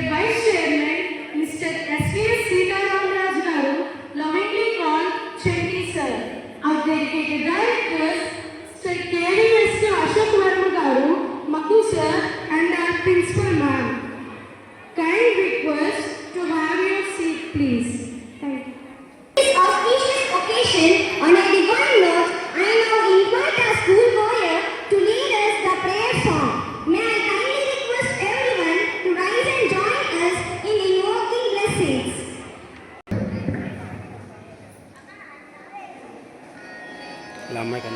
Vice Chairman, Mr. S.V.S. Sitaram Raj Garu, lovingly called Chetty Sir. Our dedicated directors, Mr. K.V.S. Ashok Verma Garu, Maku Sir, and our Principal Ma'am. Kind request to have your seat, please. Thank you. This auspicious occasion, on a divine note, I now invite our school choir to lead us the prayer song. May I kindly request everyone to rise and join us in invoking blessings. Lama kan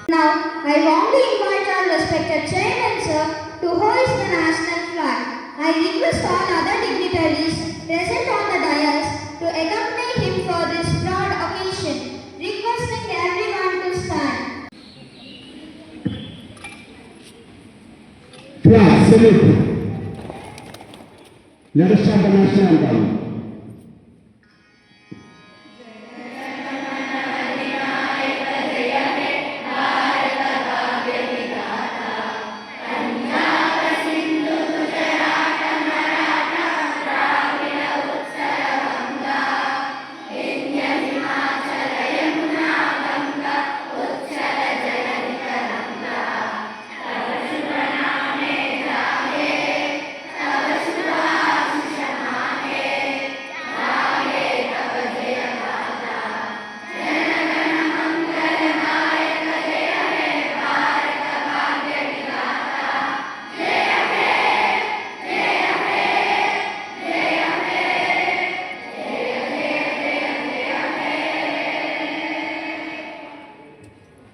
Now, I warmly invite our respected Chairman Sir to hoist the national flag. I request all other dignitaries present on the dais to accompany him for this proud occasion, requesting everyone to stand. Flag salute. Let us start the national anthem.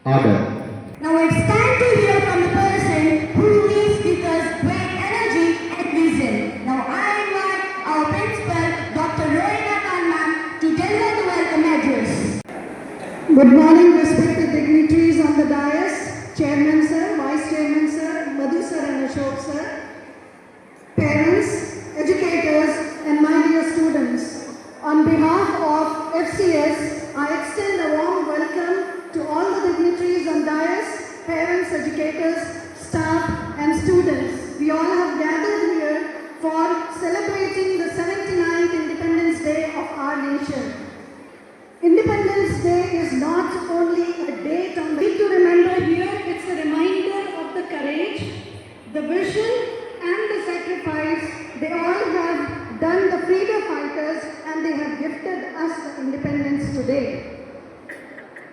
Order. Now it's time to hear from the person who leads with us great energy and vision. Now I invite our principal, Dr. Rohina Khan ma'am, to deliver the welcome address. Good morning, respected dignitaries on the dais, Chairman Sir, Vice Chairman Sir, Madhu Sir and Ashok Sir, parents, educators and my dear students. On behalf of FCS, I extend a warm welcome to all the dignitaries on dais, parents, educators, staff and students. We all have gathered here for celebrating the 79th Independence Day of our nation. Independence Day is not only a date on the... To remember here, it's a reminder of the courage, the vision and the sacrifice They all have done the freedom fighters and they have gifted us the independence today.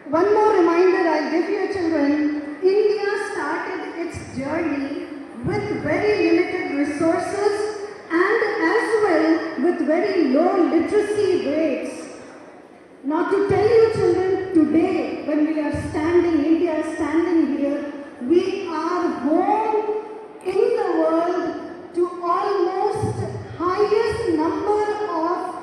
One more reminder I give you children, India started its journey with very limited resources and as well with very low literacy rates. Not to tell you children, today when we are standing, India is standing here, we are home in the world to almost highest number of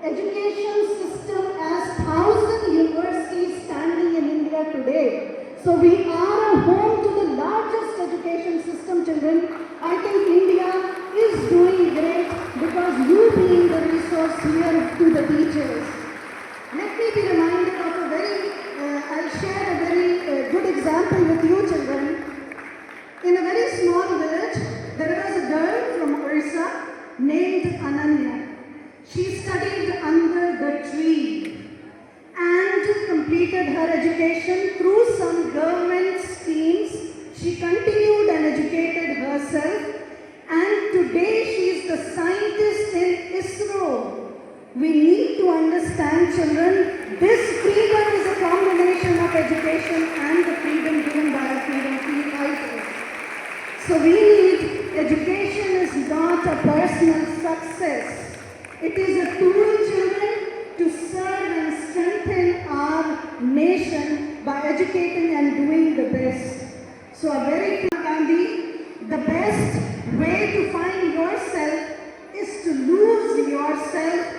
education system as 1,000 universities standing in India today. So we are a home to the largest education system children. I think India is doing great because you being the resource here to the teachers. Let me be reminded of a I'll share a very good example with you children. In a very small village, there was a girl from Orissa named Ananya. She studied under the tree. completed her education through some government schemes. She continued and educated herself, and today she is the scientist in ISRO. We need to understand, children, this freedom is a combination of education and the freedom given by our freedom fighters. So we need, education is not a personal success. It is a tool, children, to serve and strengthen our nation by educating and doing the best. So a very Gandhi, the best way to find yourself is to lose yourself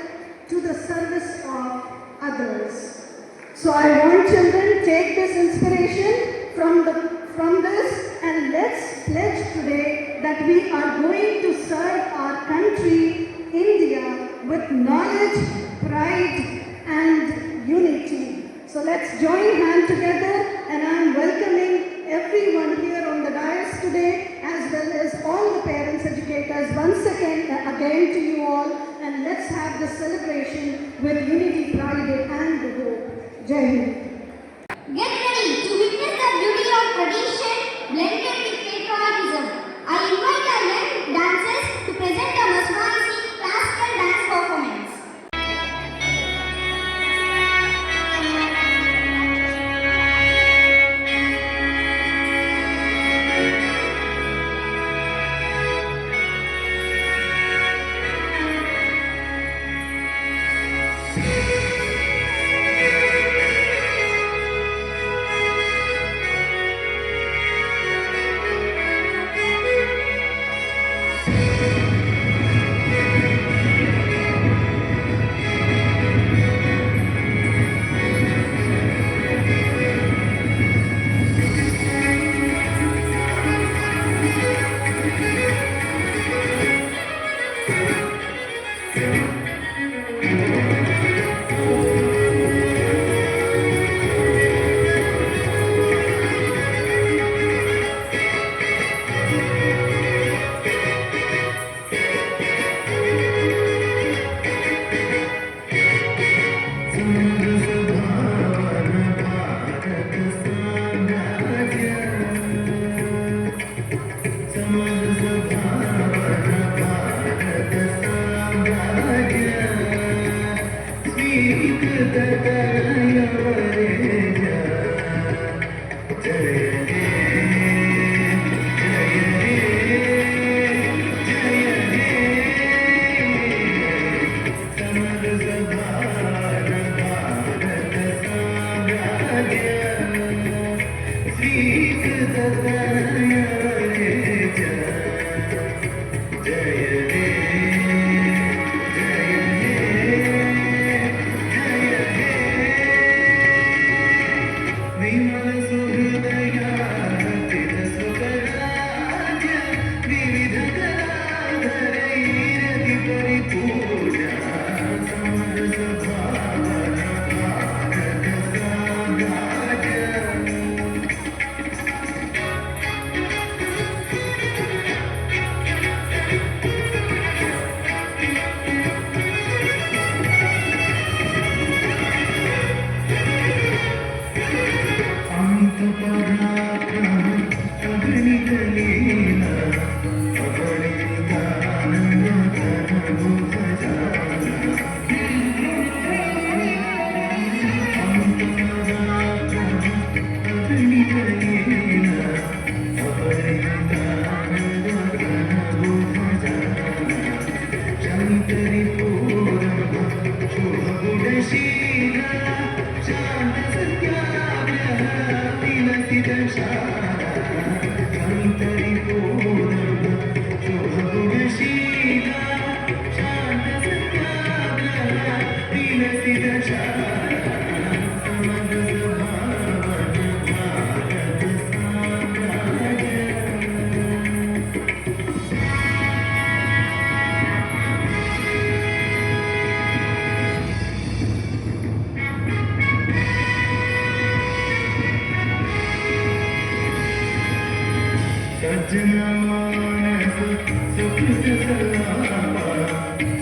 to the service of others. So I want children, take this inspiration from this, and let's pledge today that we are going to serve our country, India, with knowledge, pride and unity. So let's join hands together, and I am welcoming everyone here on the dais today, as well as all the parents, educators, once again to you all, and let's have this celebration with unity, pride and hope. Jai Hind. Get ready to witness the beauty of tradition blended with patriotism. I invite our young dancers to present the Maswansi classical dance performance.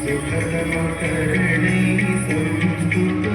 सुख करणी संस्तुत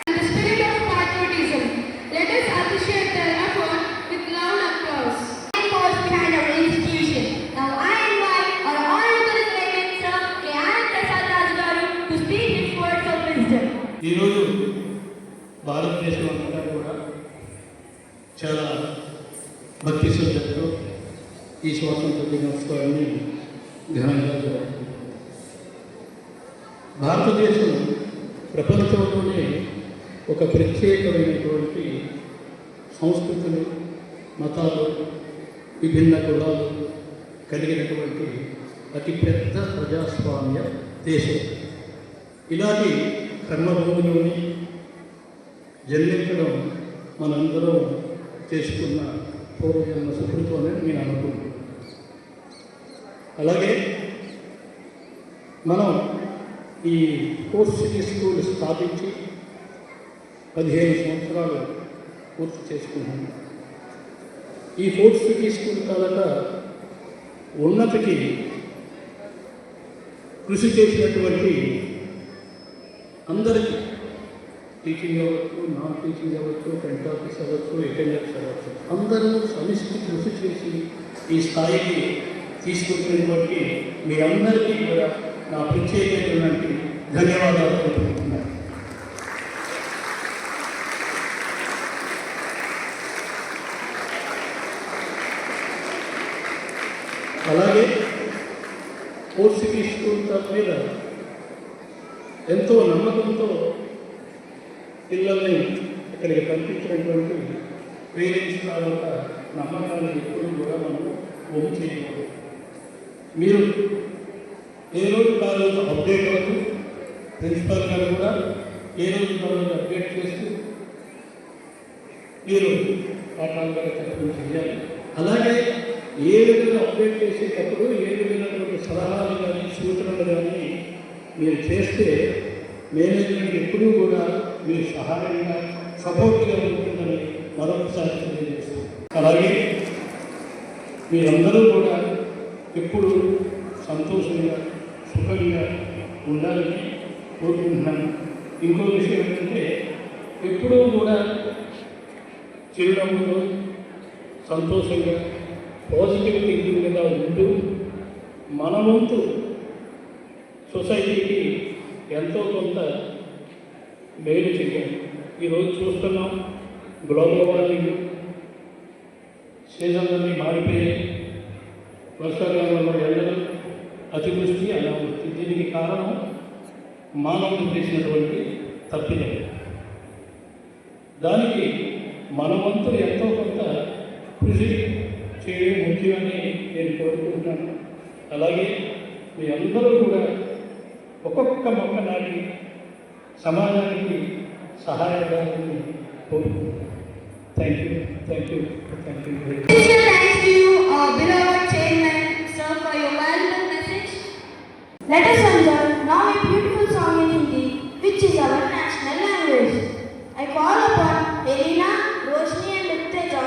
And the spirit of patriotism. Let us appreciate their effort with loud applause. Force behind our institution. Now I invite our Honorable Prime Minister K. Anand Prasad Raj garu to speak his words of wisdom. ఈరోజు భారతదేశం అంతా కూడా చాలా భక్తి శ్రద్ధలతో ఈ స్వాతంత్ర దినోత్సవాన్ని ఘనంగా జరుపుకుంటారు. భారతదేశం ప్రపంచంలోనే ఒక ప్రత్యేకమైనటువంటి సంస్కృతులు, మతాలు, విభిన్న కులాలు కలిగినటువంటి అతిపెద్ద ప్రజాస్వామ్య దేశం. ఇలాంటి కర్మభూమిలోని జన్మించడం మనందరం చేసుకున్న పూర్వజన్మ సుకృతం అని నేను అనుకుంటున్నాను. అలాగే మనం ఈ ఫోర్త్ సిటీ స్కూల్ స్థాపించి 15 సంవత్సరాలు పూర్తి చేసుకున్నాము. ఈ ఫోర్త్ సిటీ స్కూల్ కాలట ఉన్నతికి కృషి చేసినటువంటి అందరికీ, టీచింగ్ అవ్వచ్చు, నాన్ టీచింగ్ అవ్వచ్చు, ఫ్రంట్ ఆఫీస్ అవ్వచ్చు, అటెండర్స్ అవ్వచ్చు, అందరూ సమిష్టి కృషి చేసి ఈ స్థాయికి తీసుకొచ్చినటువంటి మీ అందరికీ కూడా నా ప్రత్యేకమైనటువంటి ధన్యవాదాలు తెలుపుతున్నాను. అలాగే ఫోర్త్ సిటీ స్కూల్ మీద ఎంతో నమ్మకంతో పిల్లల్ని ఇక్కడికి పంపించినటువంటి పేరెంట్స్ యొక్క నమ్మకాన్ని ఎప్పుడు కూడా మనం ఒమ్ము చేయకూడదు. మీరు ఏ రోజు కాలేజీ అప్డేట్ అవ్వదు, ప్రిన్సిపల్ గారు కూడా ఏ రోజు కాలేజీ అప్డేట్ చేస్తూ మీరు పాఠాలు కూడా చెప్పడం చేయాలి. అలాగే ఏ విధంగా అప్డేట్ చేసేటప్పుడు ఏ విధమైనటువంటి సలహాలు కానీ సూచనలు కానీ మీరు చేస్తే మేనేజ్మెంట్ ఎప్పుడూ కూడా మీరు సహాయంగా సపోర్ట్గా ఉంటుందని మరొకసారి తెలియజేస్తాను. అలాగే మీరందరూ కూడా ఎప్పుడు సంతోషంగా సుఖంగా ఉండాలని కోరుకుంటున్నాను. ఇంకో విషయం ఏంటంటే ఎప్పుడూ కూడా చిరునవ్వుతో సంతోషంగా పాజిటివ్ థింకింగ్గా ఉంటూ మన వంతు సొసైటీకి ఎంతో కొంత మేలు చేయాలి. ఈరోజు చూస్తున్నాం, గ్లోబల్ వార్మింగ్, సీజన్లన్నీ మారిపోయాయి, వర్షాకాలంలో ఎండలు, అతివృష్టి, అనావృష్టి. దీనికి కారణం మానవుడు చేసినటువంటి తప్పిదం. దానికి మన వంతు ఎంతో కొంత కృషి చేయడం ముఖ్యమని నేను కోరుకుంటున్నాను. అలాగే మీ అందరూ కూడా ఒక్కొక్క మొక్క నాటి సమాజానికి సహాయపడాలని కోరుకుంటున్నాను. Thank you, thank you, thank you. Special thanks to you, our beloved chairman, sir, for your valuable message. Let us enjoy now a beautiful song in Hindi, which is our national language. I call upon Elena, Roshni and Riteja.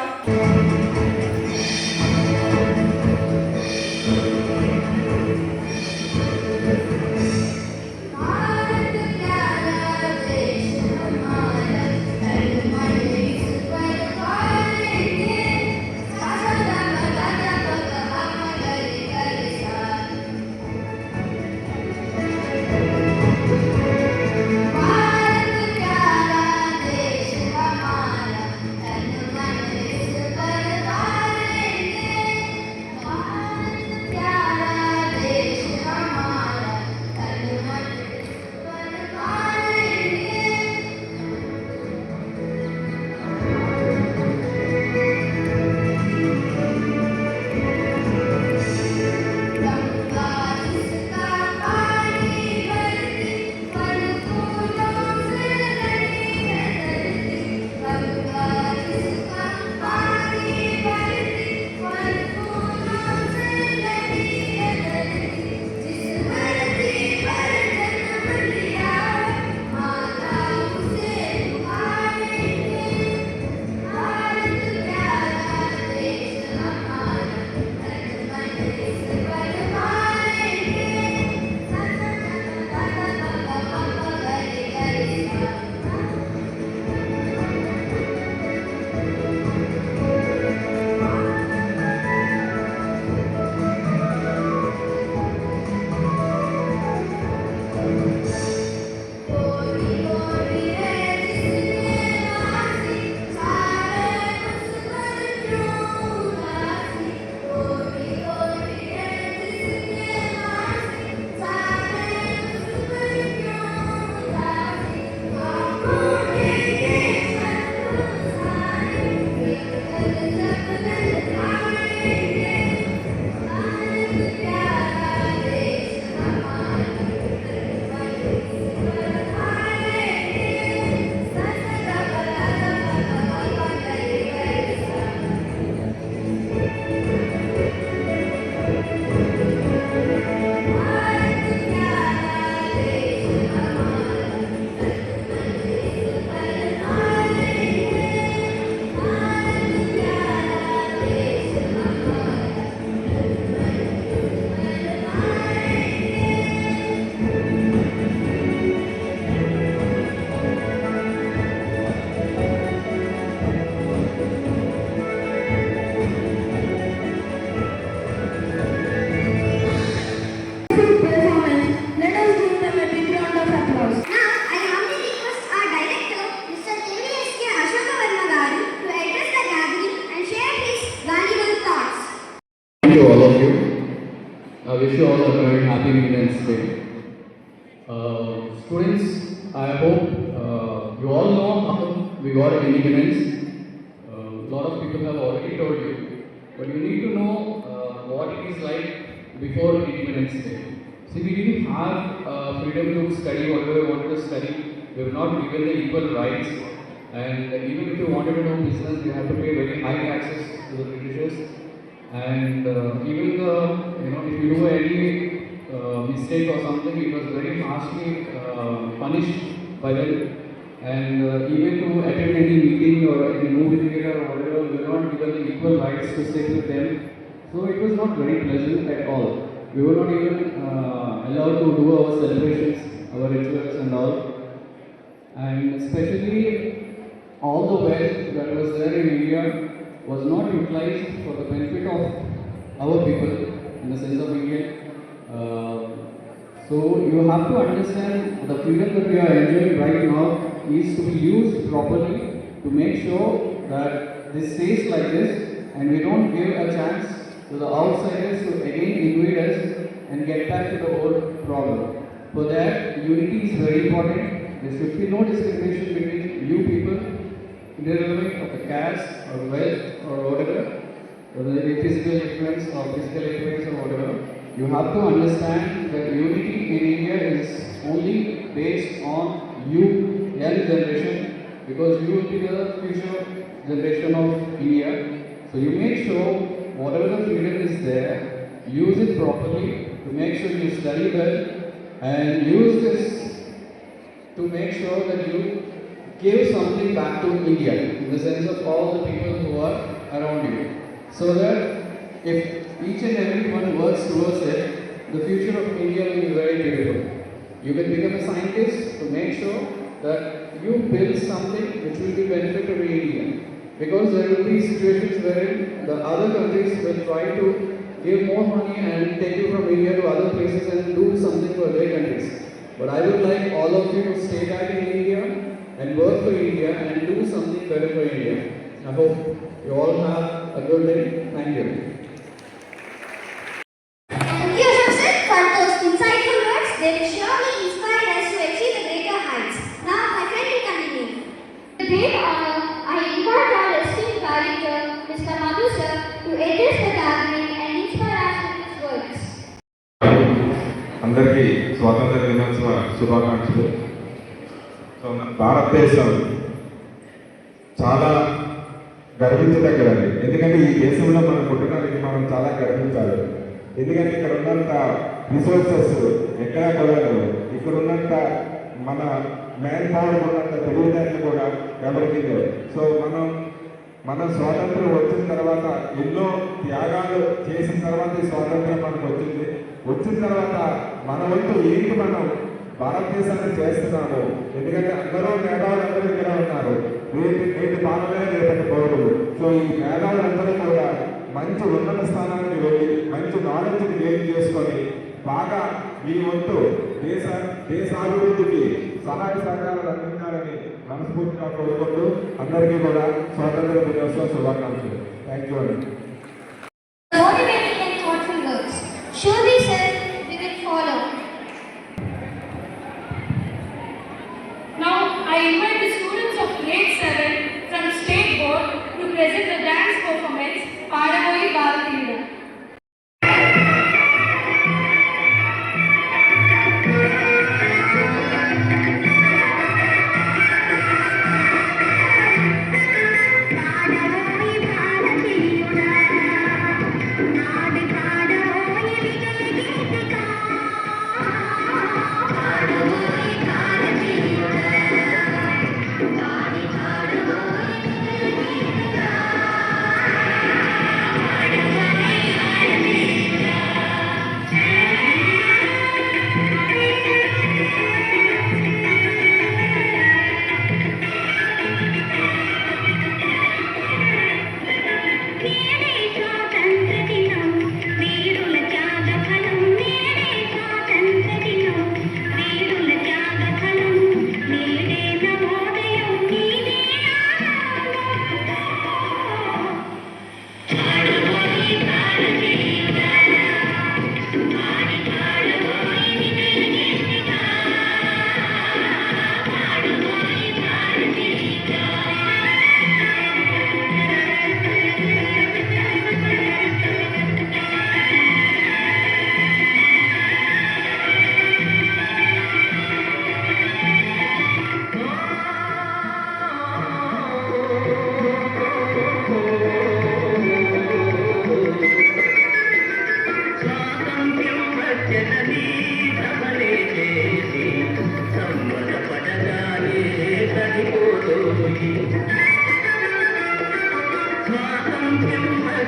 of you. I wish you all a very happy Independence Day. Students, I hope you all know how we got independence. A lot of people have already told you, but you need to know what it is like before Independence Day. See, we didn't have freedom to study whatever we wanted to study. We were not given the equal rights, and even if you wanted to do business, you had to pay very high taxes to the Britishers. And even if you do any mistake or something, it was very harshly punished by them. And even to attend any meeting or any movie theater or whatever, we were not given the equal rights to sit with them. So it was not very pleasant at all. We were not even allowed to do our celebrations, our rituals and all. And especially all the wealth that was there in India was not utilized for the benefit of our people in the sense of India. So you have to understand the freedom that we are enjoying right now is to be used properly to make sure that this stays like this and we don't give a chance to the outsiders to again invade us and get back to the old problem. For that, unity is very important. There should be no discrimination between you people, irrelevant of the caste or wealth or whatever, whether it is physical influence or physical influence or whatever. You have to understand that unity in India is only based on you, young generation, because you will be the future generation of India. So you make sure whatever the freedom is there, use it properly to make sure you study well and use this to make sure that you give something back to India in the sense of all the people who are around you. So that if each and everyone works towards it, the future of India will be very beautiful. You can become a scientist to make sure that you build something which will be beneficial to India. Because there will be situations wherein the other countries will try to give more money and take you from India to other places and do something for their countries. But I would like all of you to stay back in India and work for India and do something better for India. I hope you all have a good day. Thank you. Thank you, Joseph, for those insightful words. They will surely inspire us to achieve the greater heights. Now, my friend will continue. With great honor, I invite our esteemed director, Mr. Madhu sir, to address the gathering and inspire us with his words. అందరికీ స్వాతంత్ర దినోత్సవ శుభాకాంక్షలు. So భారతదేశం చాలా గర్వించదగ్గదండి. ఎందుకంటే ఈ దేశంలో మనం పుట్టడానికి మనం చాలా గర్వించాలి. ఎందుకంటే ఇక్కడ ఉన్నంత రిసోర్సెస్ ఎక్కడా కొనగలరు. ఇక్కడ ఉన్నంత మన మ్యాన్ పవర్ ఉన్నంత తెలివితేటలు కూడా ఎవరికి లేవు. సో మన స్వాతంత్రం వచ్చిన తర్వాత ఎన్నో త్యాగాలు చేసిన తర్వాత ఈ స్వాతంత్రం మనకు వచ్చింది. వచ్చిన తర్వాత మన వంతు ఏంటి మనం భారతదేశాన్ని చేస్తున్నాము. ఎందుకంటే అందరూ మేధావులందరూ ఇక్కడ ఉన్నారు. నేటి పాలనే రేపటి పౌరులు. సో ఈ మేధావులందరూ కూడా మంచి ఉన్నత స్థానానికి వెళ్ళి మంచి నాలెడ్జ్ని గెయిన్ చేసుకొని బాగా ఈ వంతు దేశాభివృద్ధికి సహాయ సహకారాలు అందించాలని మనస్ఫూర్తిగా కోరుకుంటూ అందరికీ కూడా స్వాతంత్ర దినోత్సవ శుభాకాంక్షలు. థ్యాంక్ యూ అండి. Motivating and thoughtful words. Surely, sir, we will follow. Now, I invite the students of grade 7 from State Board to present the dance performance Padavoyi Bharatiyudu.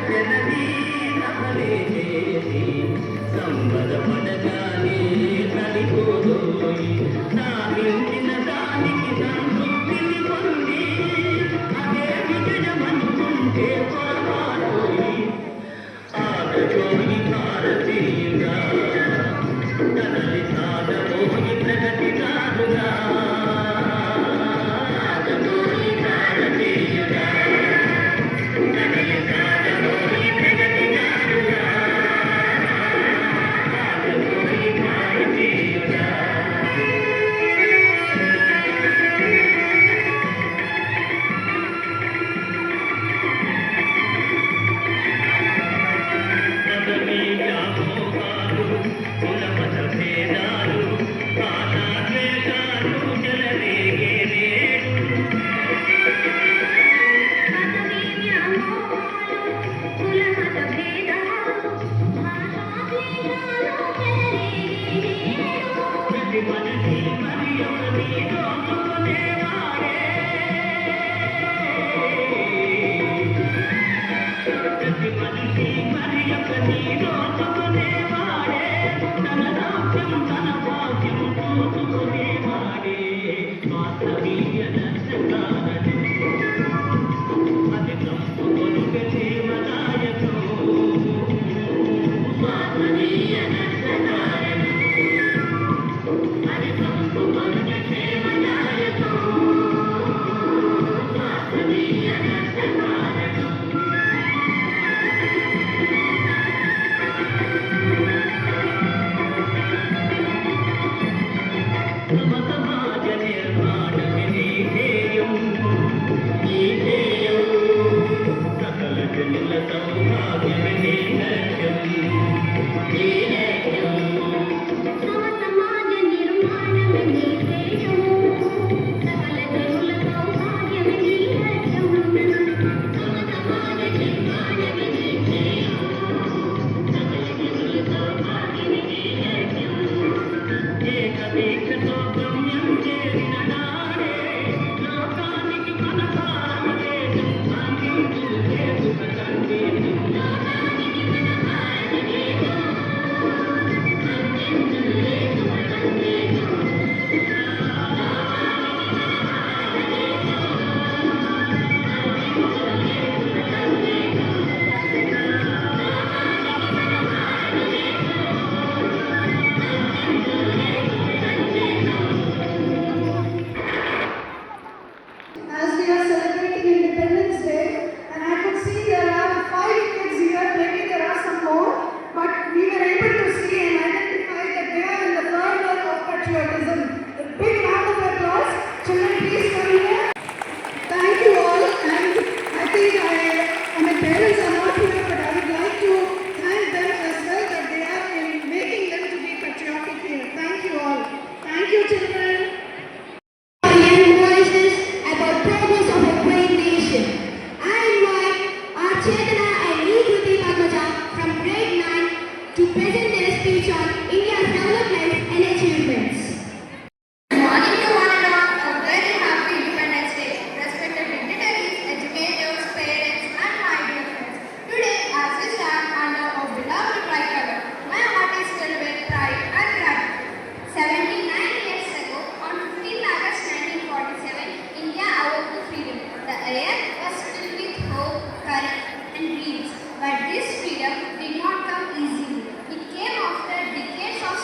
జననీ నమలే చేసి సంబరపడగానే సరిపోదోయి సాధించిన దానికి సంతృప్తిని పొంది అదే విజయమనుకుంటే పొరపాటోయి ఆగజోయి భారతీయుగా కదలి సాగబోయి ప్రగతి కాదుగా ఆగజోయి భారతీయుగా కదలి సాగబోయి ప్రగతి కాదుగా ఆగజోయి భారతీయుగా పదవీ వ్యామోహాలు కులమత భేదాలు భాషాద్వేషాలు చెలరేగే నేడు పదవీ వ్యామోహాలు కులమత భేదాలు భాషాద్వేషాలు చెలరేగేనేడు. ప్రతి మనిషి మరి ఎవరిని దోచుకునేవాడే ప్రతి మనిషి మరి ఎవరిని దోచుకునేవాడే తన రాజ్యం తన భాగ్యం దోచుకునేవాడే వాస్తవీయ దర్శకాలను అది చంపుకొని ప్రేమదాయకం వాస్తవీయ దర్శకాలను అది చంపుకొని ప్రేమదాయకం వాస్తవీయ దర్శకాలను సమాజ నిర్మాణమే నీ ధ్యేయం నీ ధ్యేయం సకల జనుల సౌభాగ్యమే నీ లక్ష్యం నీ లక్ష్యం సమాజ నిర్మాణమే నీ ధ్యేయం సకల జనుల సౌభాగ్యమే నీ లక్ష్యం. సమాజ నిర్మాణమే నీ ధ్యేయం సకల జనుల సౌభాగ్యమే నీ లక్ష్యం ఏకదీక్షతో గమ్యం చేరిన నాడే లోకానికి మన భారతదేశం అందించే సుఖ సందేశం లోకానికి మన భారతదేశం అందించే సుఖ సందేశం As we are celebrating Independence Day, and I could see there are 5 kids here, maybe there are some more, but we were able to see and identify that they are in the corner of patriotism. A big round of applause. Children, please come here. Thank you all, and I think my parents are not here, but I would like to thank them as well that they are making them to be patriotic here. Thank you all. Thank you, children. Young voices about progress of a great nation. I invite our Chetana and Equity Padmaja from grade 9 to present their speech on India's development and achievements. Good morning to one and all. A very happy Independence Day. Respected dignitaries, educators, parents, and my dear friends. Today, as we stand under our beloved tricolor, my heart is filled with pride and gratitude. 79 years ago, on 15 August 1947, India awoke to freedom. The air was filled with hope, courage, and dreams. But this freedom did not come easily. It came after decades of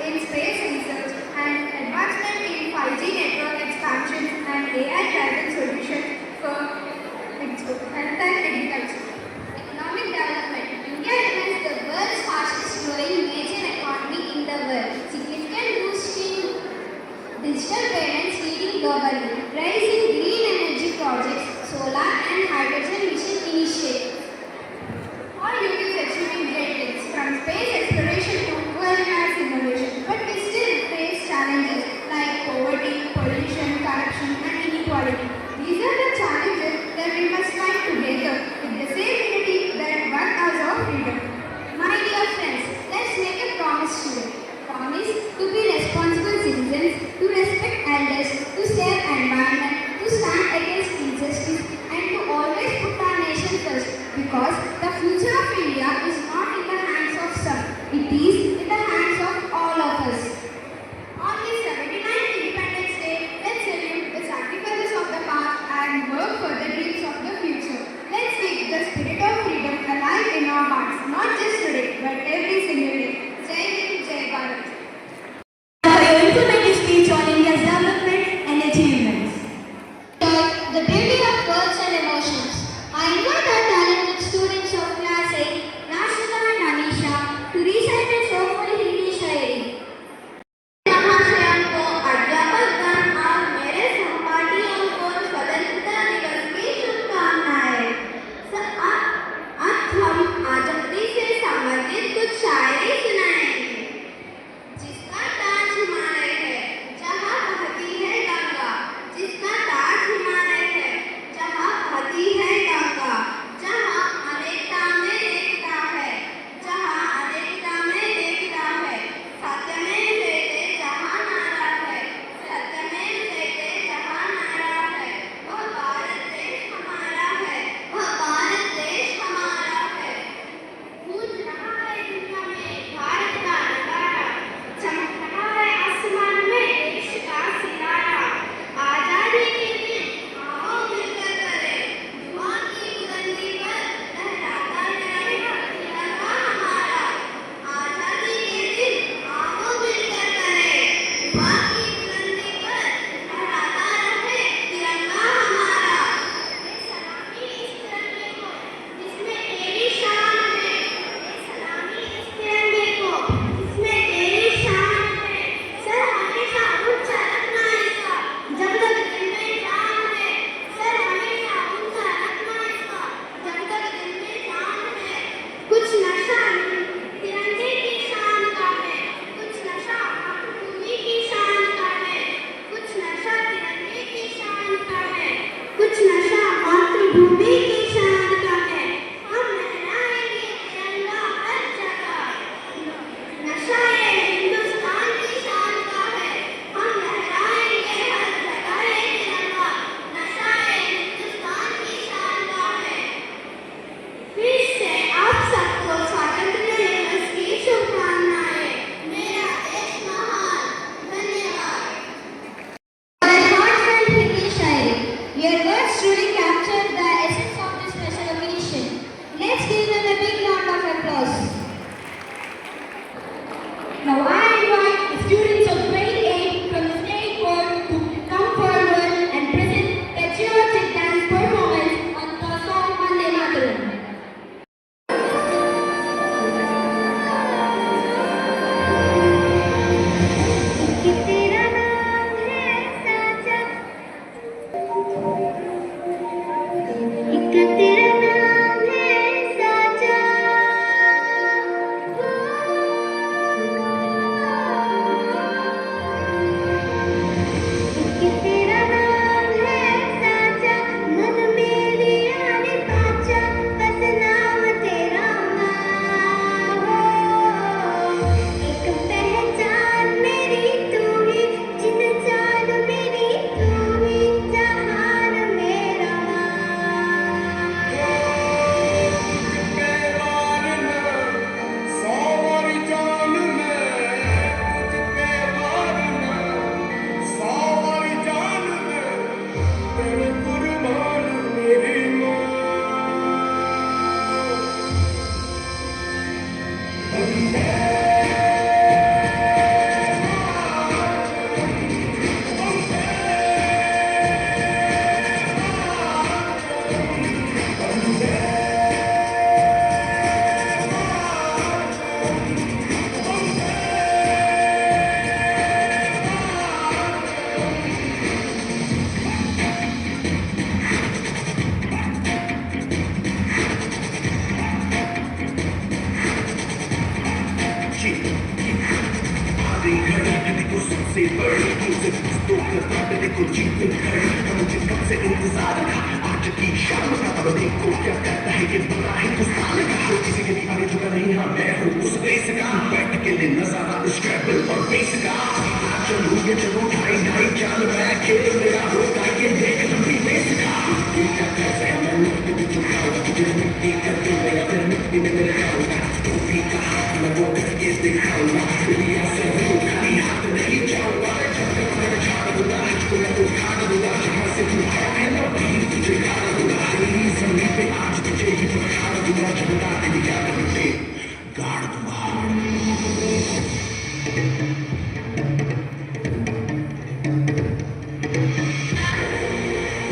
in space research and advancement in 5G network expansion and AI-driven solutions for health and agriculture. Economic development. India remains the world's fastest growing major economy in the world. Significant boost in digital payments leading globally. Rise in green energy projects, solar and hydrogen mission initiatives. All units achieving great hits from space exploration to world-class innovation. But we still face challenges like poverty, pollution,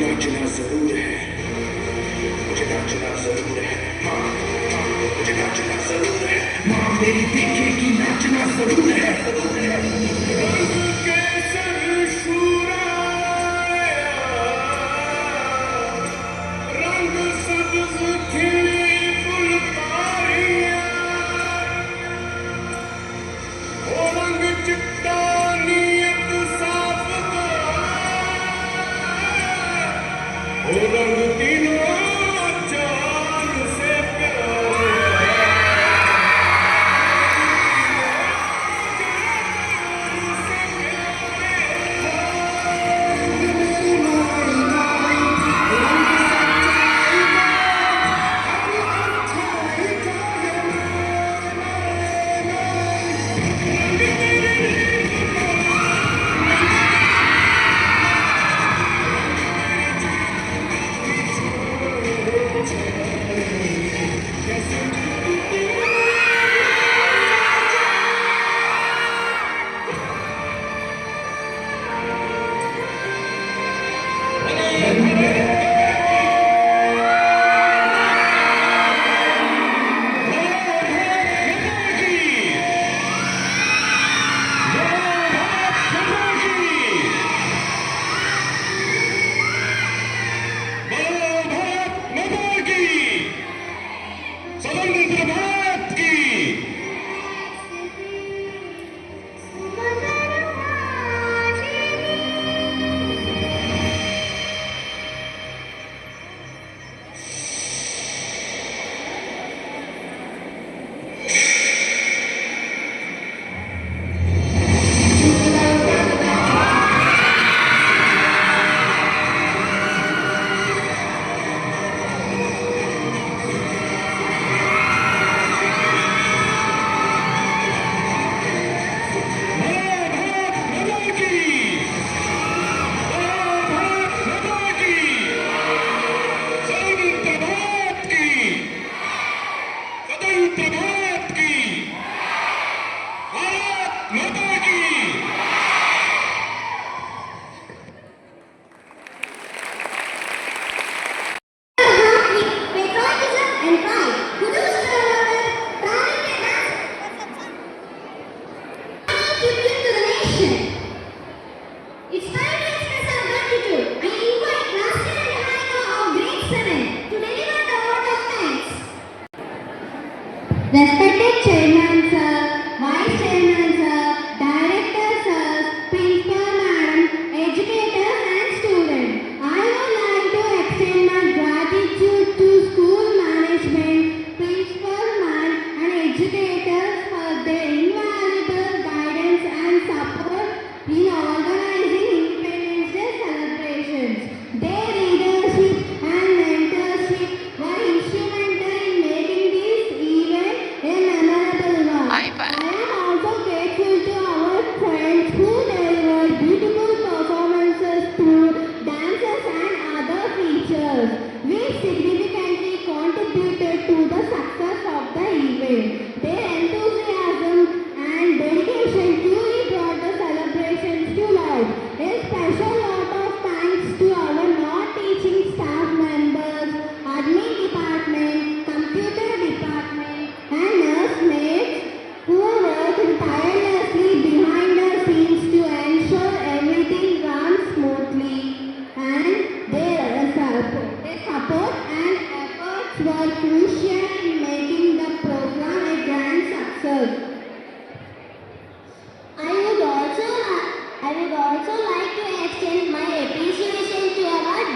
नाचना जरूर है, मुझे नाचना जरूर है, हाँ मुझे नाचना जरूर है, माँ मेरी देखेगी नाचना जरूर है, रंग केसर शूराया, रंग सब्ज खिली फुलकारियाँ, ओ रंग चिट्टा नीयत साफ ओ रंग तीनों चांद से प्यारे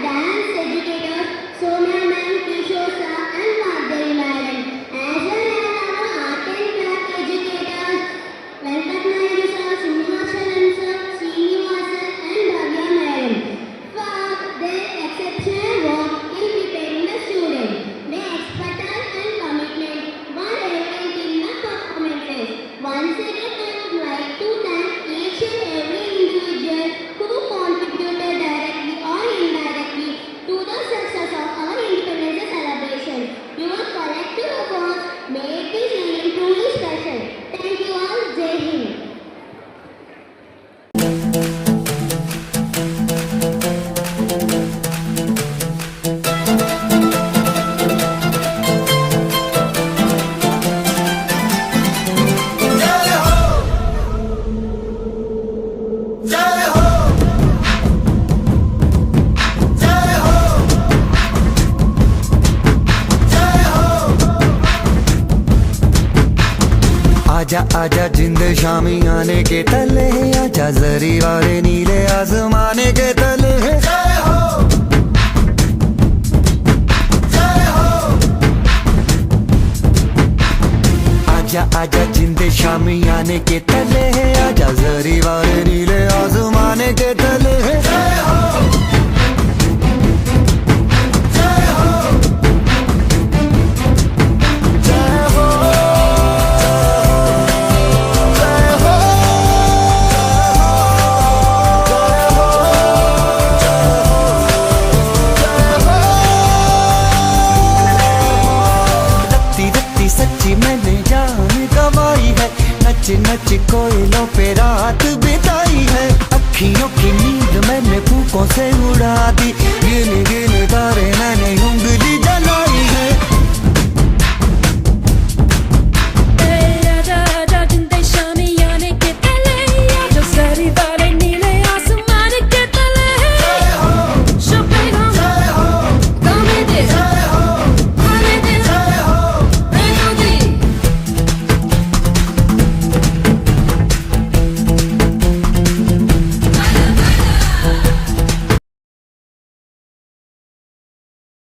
dance educators Soumya ma'am, Kishore sir and Vagdevi madam, as well as our art and craft educators Venkat Naidu sir, Srinivasalam sir, Srinivasan and Bhavya madam for their exceptional work in preparing the students. Their expertise and commitment were evident in the performances. Once again, I would like to thank each and every individual who contributed directly or indirectly to the success of our independence celebration. Your collective efforts made this event truly special. Thank you all. Jai Hind. आजा आजा जिंद शामी आने के तले है, आजा जरी वाले नीले आसमाने के तले है। आजा आजा जिंद शामी आने के तले है, आजा जरी वाले नीले आसमाने के तले है। सच्ची मैंने जान गवाई है, नच नच कोयलों पे रात बिताई है। अखियों की नींद मैंने फूकों से उड़ा दी, गिन गिन तारे मैंने उंगली जलाई है।